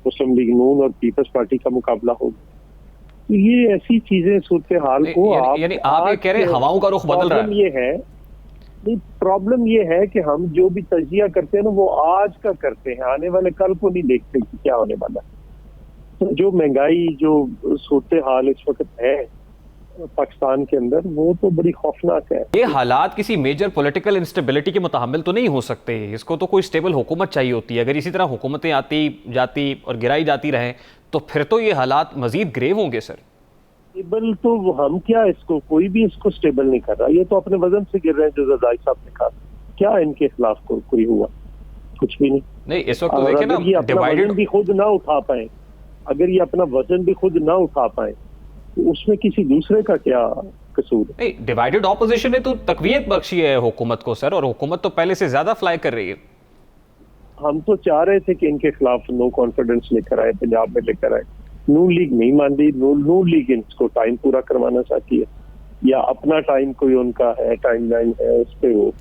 G: मुस्लिम लीग नून और पीपल्स पार्टी का मुकाबला हो गया। तो ये ऐसी चीजें सूरत हाल को
A: यानी आप ये कह रहे हैं हवाओं का रुख बदल रहा है।
G: ये है नहीं, प्रॉब्लम ये है कि हम जो भी तजिया करते हैं ना वो आज का करते हैं, आने वाले कल को नहीं देखते कि क्या होने वाला है। तो जो महंगाई जो सूरत हाल इस वक्त है पाकिस्तान के अंदर, वो तो बड़ी खौफनाक है।
A: ये हालात किसी मेजर पॉलिटिकल इंस्टेबिलिटी के मुताबिल तो नहीं हो सकते, इसको तो कोई स्टेबल हुकूमत चाहिए होती है। अगर इसी तरह हुकूमतें आती जाती और गिराई जाती रहें तो फिर तो ये हालात मजीद ग्रेव होंगे सर।
G: स्टेबल तो हम क्या, इसको कोई भी इसको स्टेबल नहीं कर रहा, ये तो अपने वजन से गिर रहे हैं। जो जरदारी साहब ने कहा, क्या इनके खिलाफ कोई हुआ? कुछ भी नहीं।
A: इस वक्त तो देखें ना,
G: ये अपना वजन भी खुद ना उठा पाए, अगर ये अपना वजन भी खुद ना उठा पाए तो उसमें किसी दूसरे का क्या कसूर है?
A: नहीं, डिवाइडेड ऑपोजिशन ने तो तकवीयत बख्शी है हुकूमत को सर, और हुकूमत तो पहले से ज्यादा फ्लाई कर रही है।
G: हम तो चाह रहे थे कि इनके खिलाफ नो कॉन्फिडेंस लेकर आए, पंजाब में लेकर आए। नून लीग नहीं मान रही। नून लीग इनको टाइम पूरा करवाना चाहती है, या अपना टाइम कोई उनका है, टाइम लाइन है, उस पर वो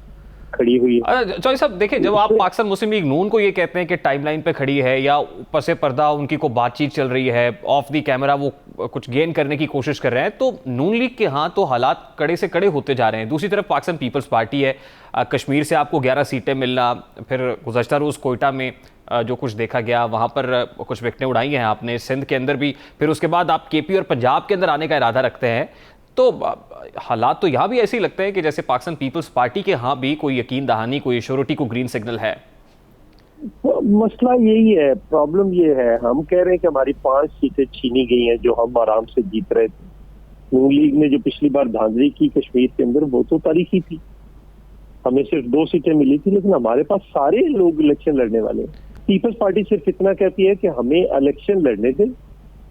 G: खड़ी हुई है।
A: चौधरी साहब देखिए, जब आप पाकिस्तान मुस्लिम लीग नून को ये कहते हैं कि टाइमलाइन पे खड़ी है या ऊपर से पर्दा उनकी को बातचीत चल रही है, ऑफ दी कैमरा वो कुछ गेन करने की कोशिश कर रहे हैं, तो नून लीग के यहाँ तो हालात कड़े से कड़े होते जा रहे हैं। दूसरी तरफ पाकिस्तान पीपल्स पार्टी है, कश्मीर से आपको 11 सीटें मिलना, फिर गुज़श्ता रोज़ कोयटा में जो कुछ देखा गया वहाँ पर कुछ विकटें उड़ाई हैं आपने, सिंध के अंदर भी, फिर उसके बाद आप केपी और पंजाब के अंदर आने का इरादा रखते हैं। तो हालात तो यहाँ भी ऐसे ही लगते हैं कि जैसे पाकिस्तान पीपल्स पार्टी के यहाँ भी कोई यकीन दहानी, कोई श्योरिटी को ग्रीन सिग्नल है।
G: मसला यही है, प्रॉब्लम ये है, हम कह रहे हैं कि हमारी 5 सीटें छीनी गई हैं जो हम आराम से जीत रहे थे। नून लीग ने जो पिछली बार धांधली की कश्मीर के अंदर, वो तो तारीखी थी। हमें सिर्फ 2 सीटें मिली थी, लेकिन हमारे पास सारे लोग इलेक्शन लड़ने वाले हैं। पीपल्स पार्टी सिर्फ इतना कहती है कि हमें इलेक्शन लड़ने दे,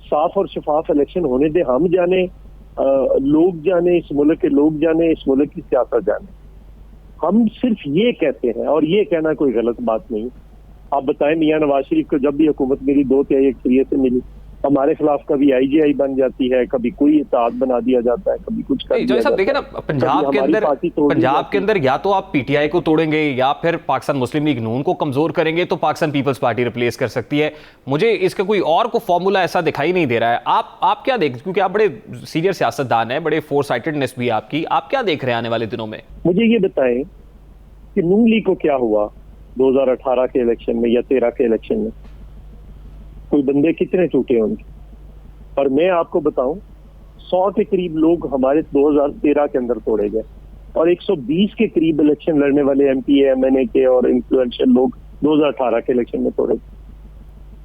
G: साफ और शफाफ इलेक्शन होने दे, हम जाने, लोग जाने, इस मुल्क के लोग जाने, इस मुल्क की सियासत जाने। हम सिर्फ ये कहते हैं, और ये कहना कोई गलत बात नहीं। आप बताएं, मियां नवाज शरीफ को जब भी हुकूमत मिली 2/3 अक्सरियत से मिली, हमारे खिलाफ कभी IGI बन जाती है, कभी कोई इत्तेहाद बना दिया जाता है, कभी कुछ कर दिया
A: साहब देखिए ना, पंजाब के अंदर या तो आप PTI को तोड़ेंगे या फिर पाकिस्तान मुस्लिम लीग नून को कमजोर करेंगे तो पाकिस्तान पीपल्स पार्टी रिप्लेस कर सकती है। मुझे इसका कोई और को फॉर्मूला ऐसा दिखाई नहीं दे रहा है। आप क्या देख, क्योंकि आप बड़े सीनियर सियासतदान हैं, बड़े फोरसाइटेडनेस भी आपकी, आप क्या देख रहे हैं आने वाले दिनों में?
G: मुझे ये बताएं कि नून लीग को क्या हुआ 2018 के इलेक्शन में या 13 के इलेक्शन में? कोई बंदे कितने टूटे उनके? और मैं आपको बताऊं, 100 के करीब लोग हमारे 2013 के अंदर तोड़े गए, और 120 के करीब इलेक्शन लड़ने वाले MPA MNA के और इन्फ्लुएंशियल लोग 2018 के इलेक्शन में तोड़े।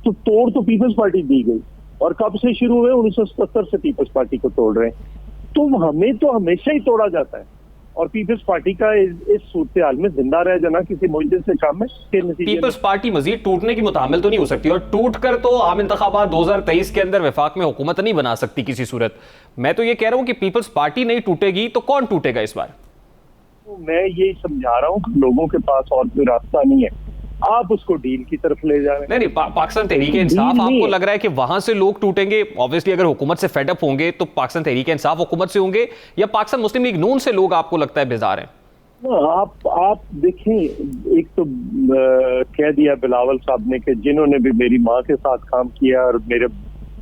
G: तो तोड़ तो पीपल्स पार्टी दी गई, और कब से शुरू हुए? 1977 से पीपल्स पार्टी को तोड़ रहे हैं। तो हमें तो हमेशा ही तोड़ा जाता है, और पीपल्स पार्टी का इस सूरत हाल में जिंदा रह जाना किसी मुश्किल से काम है के नतीजे।
A: पीपल्स पार्टी मजीद टूटने की मुतामिल तो नहीं हो सकती, और टूट कर तो आम इंतखाबात 2023 के अंदर वफाक में हुकूमत नहीं बना सकती किसी सूरत। मैं तो ये कह रहा हूं कि पीपल्स पार्टी नहीं टूटेगी तो कौन टूटेगा इस बार?
G: तो मैं यही समझा रहा हूँ कि लोगों के पास और कोई रास्ता नहीं है, आप उसको डील की तरफ ले जा रहे हैं।
A: नहीं, पाकिस्तान तहरीक इंसाफ, आपको लग रहा है कि वहां से लोग टूटेंगे? ऑब्वियसली अगर हुकूमत से फेडअप होंगे तो पाकिस्तान तहरीक इंसाफ हुकूमत से होंगे, या पाकिस्तान मुस्लिम लीग नून से लोग आपको लगता है बेजार हैं?
G: आप देखें, एक तो कह दिया बिलावल साहब ने कि जिन्होंने भी मेरी माँ के साथ काम किया और मेरे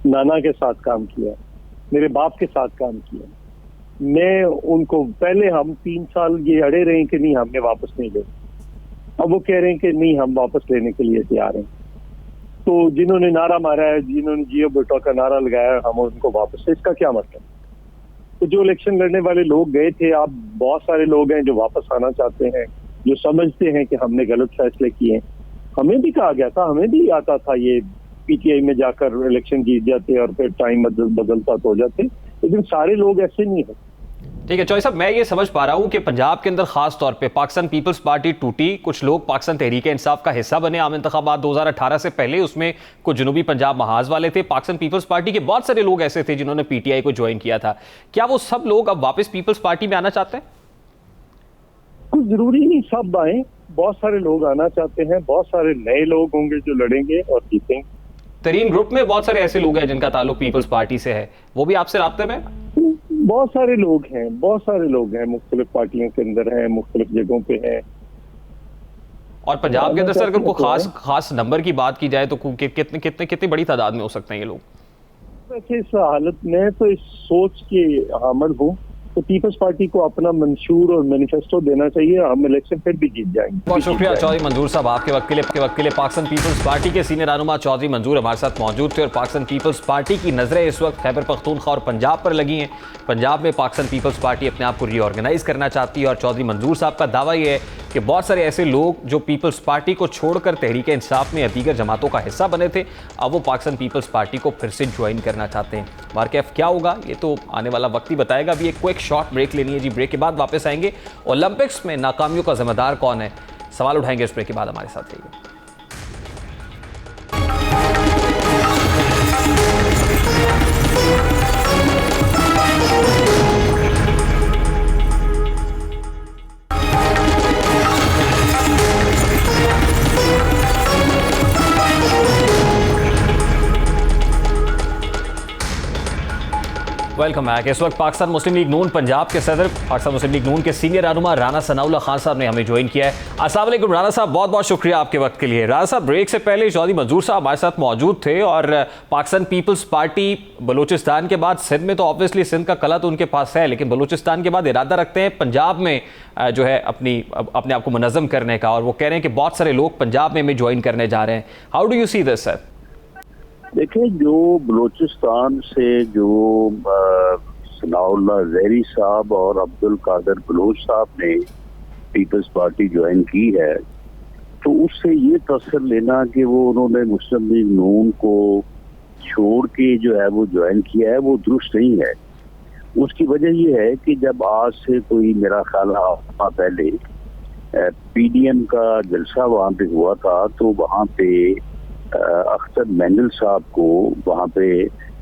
G: नाना के साथ काम किया, मेरे बाप के साथ काम किया, मैं उनको पहले हम 3 साल ये अड़े रहे कि नहीं हमने वापस नहीं ले, अब वो कह रहे हैं कि नहीं हम वापस लेने के लिए तैयार हैं। तो जिन्होंने नारा मारा है, जिन्होंने जियो बेटो का नारा लगाया है, हम उनको वापस, इसका क्या मतलब? तो जो इलेक्शन लड़ने वाले लोग गए थे, आप बहुत सारे लोग हैं जो वापस आना चाहते हैं, जो समझते हैं कि हमने गलत फैसले किए। हमें भी कहा गया था, हमें भी आता था ये PTI में जाकर इलेक्शन जीत जाते और फिर टाइम बदलता तो हो जाते, लेकिन सारे लोग ऐसे नहीं है।
A: ठीक है चौधरी साहब, मैं ये समझ पा रहा हूँ कि पंजाब के अंदर खास तौर पे पाकिस्तान पीपल्स पार्टी टूटी, कुछ लोग पाकिस्तान तहरीक इंसाफ का हिस्सा बने आम इंतखाबात 2018 से पहले, उसमें कुछ जनूबी पंजाब महाज वाले थे, पाकिस्तान पीपल्स पार्टी के बहुत सारे लोग ऐसे थे जिन्होंने पीटीआई को ज्वाइन किया था। क्या वो सब लोग अब वापस पीपल्स पार्टी में आना चाहते हैं?
G: कुछ जरूरी नहीं सब आए, बहुत सारे लोग आना चाहते हैं, बहुत सारे नए लोग होंगे जो लड़ेंगे और जीतेंगे।
A: तरीन ग्रुप में बहुत सारे ऐसे लोग हैं जिनका ताल्लुक पीपल्स पार्टी से है, वो भी आपसे राब्ते में?
G: बहुत सारे लोग हैं, मुख्तलिफ पार्टियों के अंदर हैं, मुख्तलिफ जगहों पे हैं।
A: और पंजाब के अंदर सर अगर कोई खास नंबर की बात की जाए तो कितनी बड़ी तादाद में हो सकते हैं ये लोग?
G: वैसे इस हालत में तो इस सोच के हामिल हूँ तो पीपल्स पार्टी को अपना मंशूर और मैनिफेस्टो देना चाहिए, हम इलेक्शन फिर भी जीत जाएंगे।
A: बहुत शुक्रिया चौधरी मंजूर साहब आपके वक्त के लिए। पाकिस्तान पीपल्स पार्टी के सीनियर रहनुमा चौधरी मंजूर हमारे साथ मौजूद थे। और पाकिस्तान पीपल्स पार्टी की नजरें इस वक्त खैबर पख्तूनख्वा और पंजाब पर लगी हैं। पंजाब में पाकिस्तान पीपल्स पार्टी अपने आप को रीऑर्गेनाइज करना चाहती है और चौधरी मंजूर साहब का दावा यह है कि बहुत सारे ऐसे लोग जो पीपल्स पार्टी को छोड़कर तहरीक इंसाफ में दीगर जमातों का हिस्सा बने थे, अब वो पाकिस्तान पीपल्स पार्टी को फिर से ज्वाइन करना चाहते हैं। वाकई क्या होगा ये तो आने वाला वक्त ही बताएगा। अभी एक क्विक शॉर्ट ब्रेक लेनी है जी, ब्रेक के बाद वापस आएंगे। ओलंपिक्स में नाकामियों का जिम्मेदार कौन है, सवाल उठाएंगे इस ब्रेक के बाद। हमारे साथ रहिए। Welcome back. इस वक्त पाकिस्तान मुस्लिम लीग नून पंजाब के सदर, पाकिस्तान मुस्लिम लीग नून के सीनियर रहनुमा राना सनाउल्लाह खान साहब ने हमें ज्वाइन किया है। अस्सलाम वालेकुम राना साहब, बहुत बहुत शुक्रिया आपके वक्त के लिए। राना साहब, ब्रेक से पहले चौधरी मंजूर साहब हमारे साथ मौजूद थे और पाकिस्तान पीपल्स पार्टी बलूचिस्तान के बाद सिंध में, तो ऑब्वियसली सिंध का कला तो उनके पास है, लेकिन बलूचिस्तान के बाद इरादा रखते हैं पंजाब में जो है अपने आप को मुनज़्ज़म करने का, और वो कह रहे हैं कि बहुत सारे लोग पंजाब में ज्वाइन करने जा रहे हैं। How do you see this sir?
H: देखिए, जो बलूचिस्तान से जो सनाउल्लाह ज़हरी साहब और अब्दुल कादिर बलोच साहब ने पीपल्स पार्टी ज्वाइन की है, तो उससे ये तसर लेना कि वो उन्होंने मुस्लिम लीग नून को छोड़ के जो है वो ज्वाइन किया है, वो दुरुस्त नहीं है। उसकी वजह ये है कि जब आज से कोई मेरा ख्याल हफ्ता पहले पीडीएम का जलसा वहाँ पे हुआ था, तो वहाँ पे अख्तर मैंडल साहब को वहाँ पे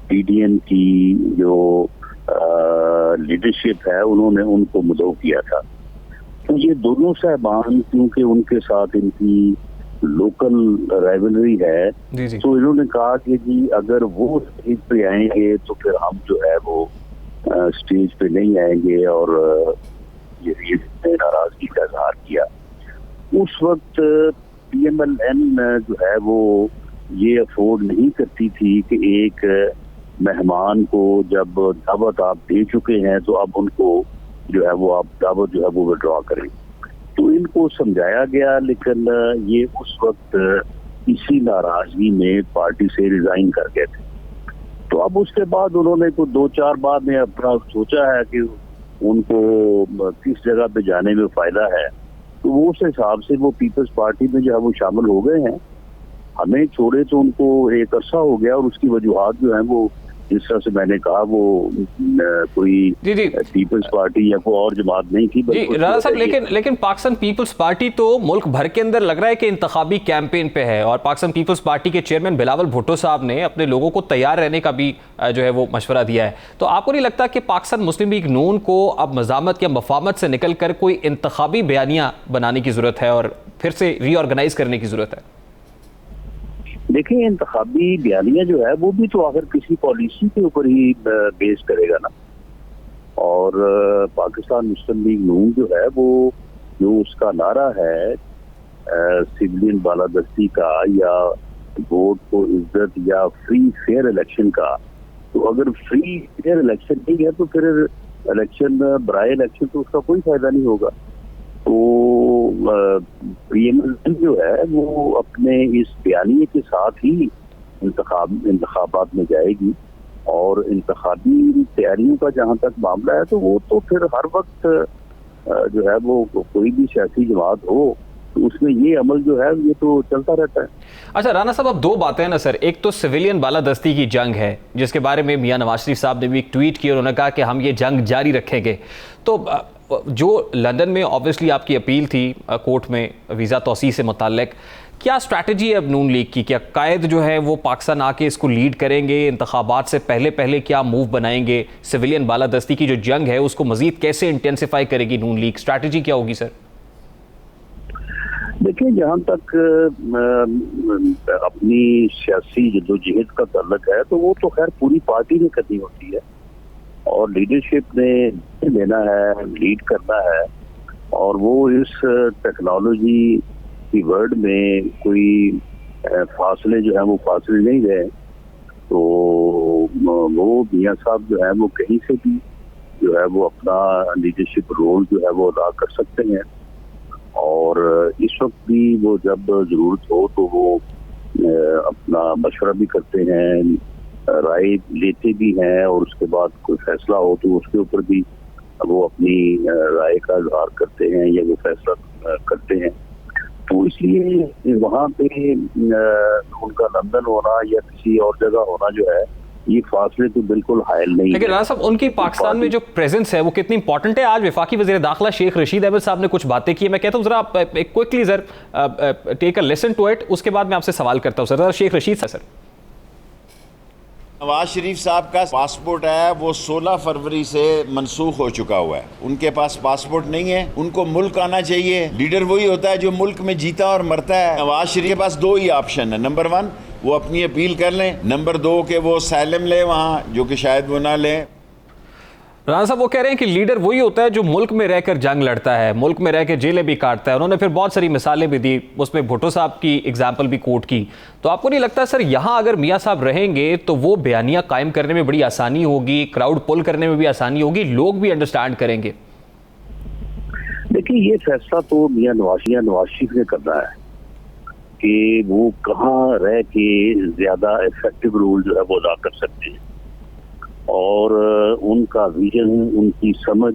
H: पीडीएम की जो लीडरशिप है उन्होंने उनको मुदऊ किया था। तो ये दोनों साहबान, क्योंकि उनके साथ इनकी लोकल राइवलरी है, तो इन्होंने कहा कि जी अगर वो स्टेज पे आएंगे तो फिर हम जो है वो स्टेज पे नहीं आएंगे, और ये नाराजगी का इजहार किया। उस वक्त पीएमएलएन जो है वो ये अफोर्ड नहीं करती थी कि एक मेहमान को जब दावत आप दे चुके हैं तो अब उनको जो है वो आप दावत जो है वो विड्रॉ करें। तो इनको समझाया गया, लेकिन ये उस वक्त इसी नाराजगी में पार्टी से रिजाइन कर गए थे। तो अब उसके बाद उन्होंने को 2-4 बार में अपना सोचा है कि उनको किस जगह पे जाने में फायदा है, तो वो उस हिसाब से वो पीपल्स पार्टी में जो है वो शामिल हो गए हैं। हमें छोड़े तो उनको एक अरसा हो गया, और उसकी वजूहात जो है वो जिस तरह से मैंने कहा वो कोई पीपल्स पार्टी या कोई और जमात नहीं थी।
A: जी राना साहब, लेकिन पाकिस्तान पीपल्स पार्टी तो मुल्क भर के अंदर लग रहा है कि इंतखाबी कैंपेन पे है, और पाकिस्तान पीपल्स पार्टी के चेयरमैन बिलावल भुट्टो साहब ने अपने लोगों को तैयार रहने का भी जो है वो मशवरा दिया है। तो आपको नहीं लगता कि पाकिस्तान मुस्लिम लीग नून को अब मज़ामत या मफामत से निकल कर कोई इंतखाबी बयानिया बनाने की ज़रूरत है और फिर से रीऑर्गेनाइज करने की ज़रूरत है?
H: देखिए, इंतखाबी बयानिया जो है वो भी तो आखिर किसी पॉलिसी के ऊपर ही बेस करेगा ना। और पाकिस्तान मुस्लिम लीग नून जो है वो जो उसका नारा है सिविलियन बालादस्ती का या वोट को इज्जत या फ्री फेयर इलेक्शन का, तो अगर फ्री फेयर इलेक्शन नहीं है तो फिर इलेक्शन बराए इलेक्शन तो उसका कोई फायदा नहीं होगा। तो पीएमएल जो है वो अपने इस बयानिए के साथ ही इंतखाबात में जाएगी, और इंतखाबी तैयारियों का जहां तक मामला है तो वो तो फिर हर वक्त जो है वो कोई भी सियासी जमात हो तो उसमें ये अमल जो है ये तो चलता रहता है।
A: अच्छा राना साहब, अब दो बातें हैं ना सर, एक तो सिविलियन बालादस्ती की जंग है जिसके बारे में मियां नवाज शरीफ साहब ने भी एक ट्वीट किया, उन्होंने कहा कि हम ये जंग जारी रखेंगे। तो जो लंदन में ऑब्वियसली आपकी अपील थी कोर्ट में वीज़ा तौसी से मुताल्लिक, क्या स्ट्रैटेजी है अब नून लीग की? क्या कायद जो है वो पाकिस्तान आके इसको लीड करेंगे? इंतखाबात से पहले पहले क्या मूव बनाएंगे? सिविलियन बालादस्ती की जो जंग है उसको मजीद कैसे इंटेंसिफाई करेगी नून लीग? स्ट्रैटेजी क्या होगी सर?
H: देखिए, जहाँ तक अपनी सियासी जद्दोजहद का ताल्लुक है तो वो तो खैर पूरी पार्टी में करनी होती है और लीडरशिप ने देना है, लीड करना है। और वो इस टेक्नोलॉजी की वर्ल्ड में कोई फासले जो है वो फासले नहीं रहे, तो वो मियां साहब जो है वो कहीं से भी जो है वो अपना लीडरशिप रोल जो है वो अदा कर सकते हैं। और इस वक्त भी वो जब जरूरत हो तो वो अपना मशवरा भी करते हैं, राय लेते भी हैं और उसके बाद कोई फैसला हो तो उसके ऊपर भी वो अपनी राय का इजहार करते हैं या वो फैसला करते हैं। तो इसलिए वहाँ पे उनका लंदन होना या किसी और जगह होना जो है ये फासले तो बिल्कुल हायल नहीं।
A: लेकिन राना साहब, उनकी पाकिस्तान में जो प्रेजेंस है वो कितनी इंपॉर्टेंट है? आज वफाकी वज़ीर दाखिला शेख रशीद अहमद साहब ने कुछ बातें की, मैं कहता हूँ जरा आप quickly sir take a listen to it, उसके बाद मैं आपसे सवाल करता हूँ सर। शेख रशीद सर।
I: नवाज शरीफ साहब का पासपोर्ट है वो 16 फरवरी से मनसूख हो चुका हुआ है। उनके पास पासपोर्ट नहीं है, उनको मुल्क आना चाहिए। लीडर वही होता है जो मुल्क में जीता और मरता है। नवाज शरीफ के पास दो ही ऑप्शन है, नंबर 1 वो अपनी अपील कर लें, नंबर 2 के वो असylum ले वहाँ, जो कि शायद वो ना लें।
A: राना साहब वो कह रहे हैं कि लीडर वही होता है जो मुल्क में रहकर जंग लड़ता है, मुल्क में रहकर जेलें भी काटता है। उन्होंने फिर बहुत सारी मिसालें भी दी, उसमें भुट्टो साहब की एग्जाम्पल भी कोट की। तो आपको नहीं लगता सर यहाँ अगर मियाँ साहब रहेंगे तो वो बयानिया कायम करने में बड़ी आसानी होगी, क्राउड पुल करने में भी आसानी होगी, लोग भी अंडरस्टैंड करेंगे?
H: देखिए, ये फैसला तो मियाँ नवाज शरीफ ने करना है कि वो कहाँ रह के ज्यादा इफेक्टिव रोल जो है वो अदा कर सकते हैं। और उनका विजन, उनकी समझ,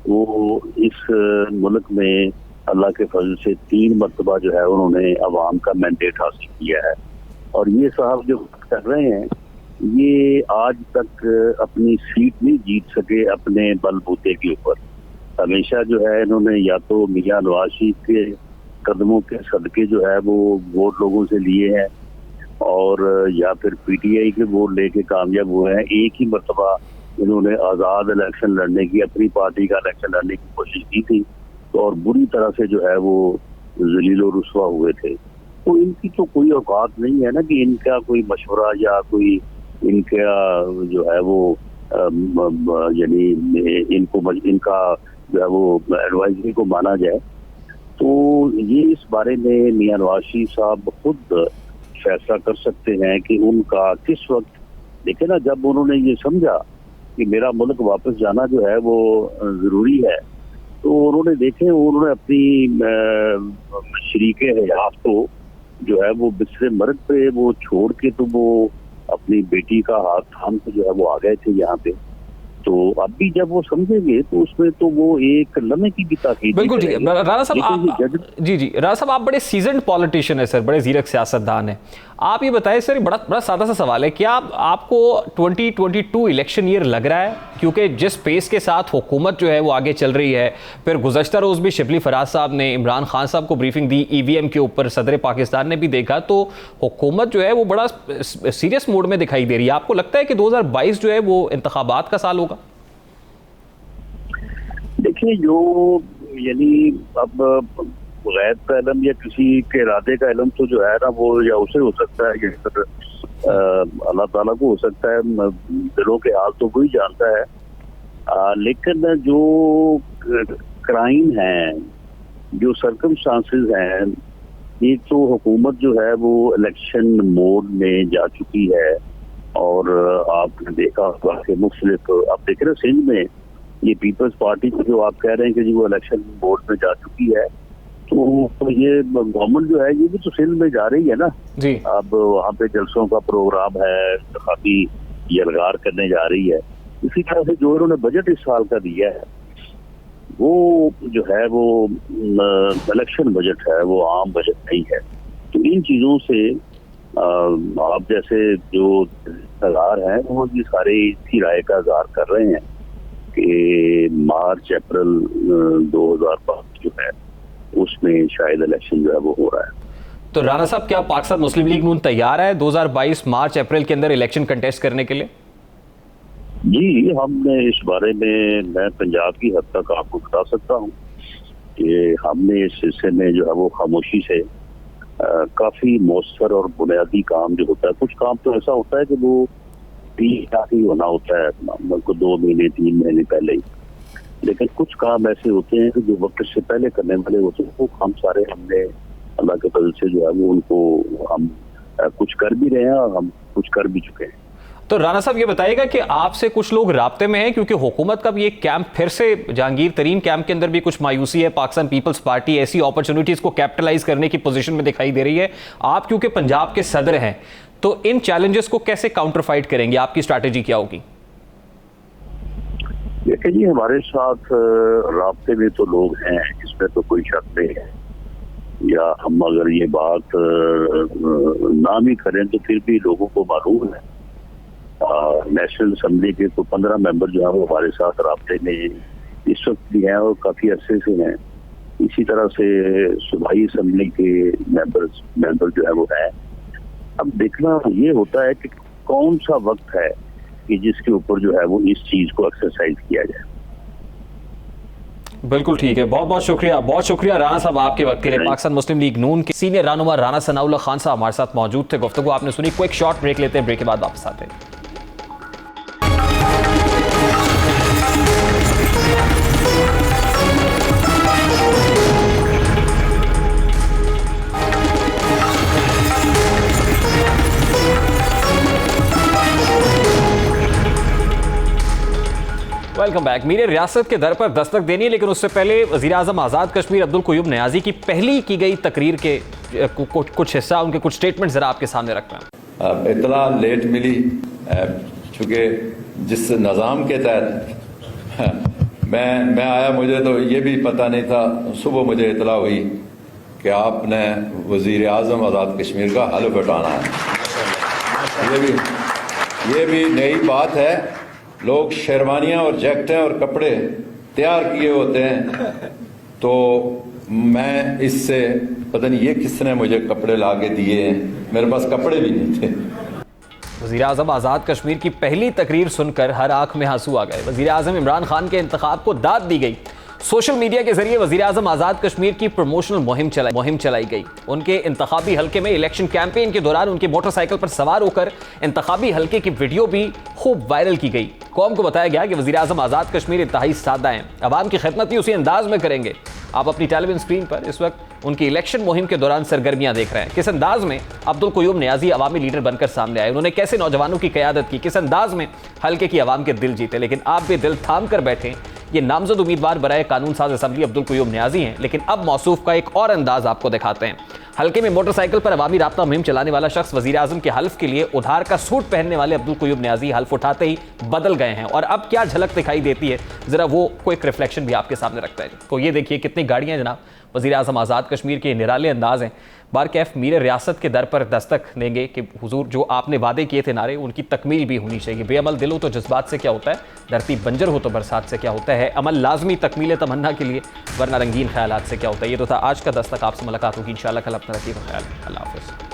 H: वो इस मुल्क में अल्लाह के फजल से 3 मरतबा जो है उन्होंने अवाम का मैंडेट हासिल किया है। और ये साहब जो कर रहे हैं ये आज तक अपनी सीट नहीं जीत सके अपने बलबूते के ऊपर। हमेशा जो है इन्होंने या तो मियां नवाज शरीफ के कदमों के सदके जो है वो वोट लोगों से लिए हैं और या फिर पीटीआई के वोट लेके कामयाब हुए हैं। एक ही मरतबा इन्होंने आज़ाद इलेक्शन लड़ने की, अपनी पार्टी का इलेक्शन लड़ने की कोशिश की थी और बुरी तरह से जो है वो जलील और रुस्वा हुए थे। तो इनकी तो कोई औकात नहीं है ना कि इनका कोई मशवरा या कोई इनका जो है वो यानी इनका जो है वो एडवाइजरी को माना जाए। तो ये इस बारे में मियां नवाज शरीफ साहब खुद फैसला कर सकते हैं कि उनका किस वक्त, देखे ना, जब उन्होंने ये समझा कि मेरा मुल्क वापस जाना जो है वो जरूरी है तो उन्होंने देखे, उन्होंने अपनी शरीके हयात को जो है वो बिस्तर मर्द पे वो छोड़ के तो वो अपनी बेटी का हाथ थाम के जो है वो आ गए थे यहाँ पे। तो अब भी जब वो समझेंगे तो उसमें तो वो एक लम्हे की भी ताकीद।
A: बिल्कुल ठीक है राना साहब, जी राना साहब, आप बड़े सीजन्ड पॉलिटिशियन है सर, बड़े जीरक सियासतदान हैं। आप ये बताएं सर, बड़ा सादा सा सवाल है, क्या आपको 2022 इलेक्शन ईयर लग रहा है? क्योंकि जिस पेस के साथ हुकूमत जो है वो आगे चल रही है, फिर गुज़श्ता रोज़ भी शिबली फराज साहब ने इमरान खान साहब को ब्रीफिंग दी EVM के ऊपर, सदर पाकिस्तान ने भी देखा, तो हुकूमत जो है वो बड़ा सीरियस मोड में दिखाई दे रही है। आपको लगता है कि 2022 जो है वो इंतखाबात का साल होगा?
H: देखिए, जो यानी अब गैब का इल्म या किसी के इरादे का इल्म तो जो है ना वो या उसे हो सकता है या फिर अल्लाह ताला को हो सकता है, दिलों के हाल तो वही जानता है। लेकिन जो क्राइम है, जो सर्कमस्टांसेस हैं, ये तो हुकूमत जो है वो इलेक्शन मोड में जा चुकी है। और आपने देखा होगा कि मुख्तलिफ, आप देख रहे सिंध में ये पीपल्स पार्टी जो आप कह रहे हैं कि जी वो इलेक्शन मोड में जा चुकी है, तो ये गवर्नमेंट जो है ये भी तो सिंध में जा रही है ना जी। अब वहाँ पे जलसों का प्रोग्राम है, काफी यलगार करने जा रही है। इसी तरह से जो इन्होंने बजट इस साल का दिया है वो जो है वो इलेक्शन बजट है, वो आम बजट नहीं है। तो इन चीजों से आप जैसे जो सरकार हैं वो ये सारे इसी राय का इज़हार कर रहे हैं कि मार्च अप्रैल 2005 जो है उसमें शायद इलेक्शन जो है वो हो रहा है।
A: तो राणा साहब, क्या पाकिस्तान मुस्लिम लीग नून तैयार है 2022 मार्च अप्रैल के अंदर इलेक्शन कंटेस्ट करने के लिए?
H: जी, हमने इस बारे में, मैं पंजाब की हद तक आपको बता सकता हूँ कि हमने इस हिस्से में जो है वो खामोशी से काफी मौसर और बुनियादी काम जो होता है, कुछ काम तो ऐसा होता है कि वो ही होना होता है, मतलब 2 महीने 3 महीने पहले ही, लेकिन कुछ काम ऐसे होते हैं कि जो वक्त से पहले करने वाले होते हैं, वो काम सारे हमने अल्लाह के फजल से जो है वो उनको हम कुछ कर भी रहे हैं और हम कुछ कर भी चुके हैं।
A: तो राणा साहब ये बताइएगा कि आपसे कुछ लोग राब्ते में हैं, क्योंकि हुकूमत का भी एक कैंप फिर से, जहांगीर तरीन कैंप के अंदर भी कुछ मायूसी है, पाकिस्तान पीपल्स पार्टी ऐसी अपॉर्चुनिटीज को कैपिटलाइज करने की पोजीशन में दिखाई दे रही है। आप क्योंकि पंजाब के सदर हैं, तो इन चैलेंजेस को कैसे काउंटर फाइट करेंगे? आपकी स्ट्रैटेजी क्या होगी?
H: देखिए जी, हमारे साथ राब्ते में तो लोग हैं, इसमें तो कोई शक नहीं है, या हम अगर ये बात ना भी करें तो फिर भी लोगों को मालूम है। नेशनल असेंबली के तो 15 मेंबर जो है वो हमारे साथ राब्ते में इस वक्त भी हैं और काफी अरसे से हैं। इसी तरह से सूबाई असेंबली के मेंबर जो है वो है। अब देखना ये होता है कि कौन सा वक्त है कि जिसके ऊपर जो है वो इस चीज को एक्सरसाइज किया जाए।
A: बिल्कुल ठीक है, बहुत बहुत शुक्रिया राणा साहब आपके वक्त के लिए। पाकिस्तान मुस्लिम लीग नून के सीनियर रहनुमा राणा सनाउल्लाह खान साहब हमारे साथ मौजूद थे। गुफ्तगू आपने सुनी। क्विक शॉर्ट ब्रेक लेते हैं, ब्रेक के बाद वापस आते हैं। Welcome back. मीर रियासत के दर पर दस्तक देनी है, लेकिन उससे पहले वज़ीर आज़म आज़ाद कश्मीर अब्दुल क़य्यूम नियाज़ी की पहली की गई तकरीर के कुछ हिस्सा, उनके कुछ स्टेटमेंट ज़रा आपके सामने रखना है।
J: इतला लेट मिली, चूँकि जिस निज़ाम के तहत मैं आया, मुझे तो ये भी पता नहीं था। सुबह मुझे इतला हुई कि आपने वज़ीर आज़म आज़ाद कश्मीर का हल्फ उठाना है। ये भी नई बात है। लोग शेरवानियाँ और जैकेटें और कपड़े तैयार किए होते हैं, तो मैं इससे पता नहीं ये किसने मुझे कपड़े ला के दिए हैं, मेरे पास कपड़े भी नहीं थे।
A: वज़ीर आज़म आज़ाद कश्मीर की पहली तकरीर सुनकर हर आंख में आंसू आ गए। वज़ीर आज़म इमरान खान के इंतखाब को दाद दी गई। सोशल मीडिया के जरिए वज़ीर आज़म आज़ाद कश्मीर की प्रमोशनल मुहिम चलाई गई। उनके इंतखाबी हल्के में इलेक्शन कैंपेन के दौरान उनकी मोटरसाइकिल पर सवार होकर इंतखाबी हल्के की वीडियो भी खूब वायरल की गई। कौम को बताया गया कि वज़ीर आज़म आज़ाद कश्मीर इंतहाई सादा हैं, अवाम की खिदमत भी उसी अंदाज में करेंगे। आप अपनी टेलीविजन स्क्रीन पर इस वक्त उनकी इलेक्शन मुहिम के दौरान सरगर्मियां देख रहे हैं। किस अंदाज में अब्दुल क़य्यूम नियाज़ी अवामी लीडर बनकर सामने आए, उन्होंने कैसे नौजवानों की क़यादत की, किस अंदाज में हल्के की अवाम के दिल जीते। लेकिन आप भी दिल थाम कर बैठे, ये नामजद उम्मीदवार बराए कानून साज असम्बली अब्दुल क़य्यूम नियाज़ी हैं। लेकिन अब मौसूफ का एक और अंदाज आपको दिखाते हैं। हल्के में मोटरसाइकिल पर अवामी राब्ता मुहिम चलाने वाला शख्स वज़ीर आज़म के हल्फ के लिए उधार का सूट पहनने वाले अब्दुल क़य्यूम नियाज़ी हल्फ उठाते ही बदल गए हैं। और अब क्या झलक दिखाई देती है, जरा वो क्विक रिफ्लेक्शन भी आपके सामने रखता है। तो ये देखिए कितनी गाड़ियां जनाब वज़ीर आज़म आज़ाद कश्मीर के निराले अंदाज हैं। बारकैफ मीर रियासत के दर पर दस्तक देंगे कि हुजूर जो आपने वादे किए थे नारे, उनकी तकमील भी होनी चाहिए। बेअमल दिल हो तो जज्बात से क्या होता है, धरती बंजर हो तो बरसात से क्या होता है, अमल लाजमी तकमील तमन्ना के लिए, वरना रंगीन ख्यालात से क्या होता है। ये तो था आज का दस्तक। आपसे मुलाकात होगी इंशाअल्लाह कल। अपना रखिएगा ख्याल। अल्लाह हाफ़िज़।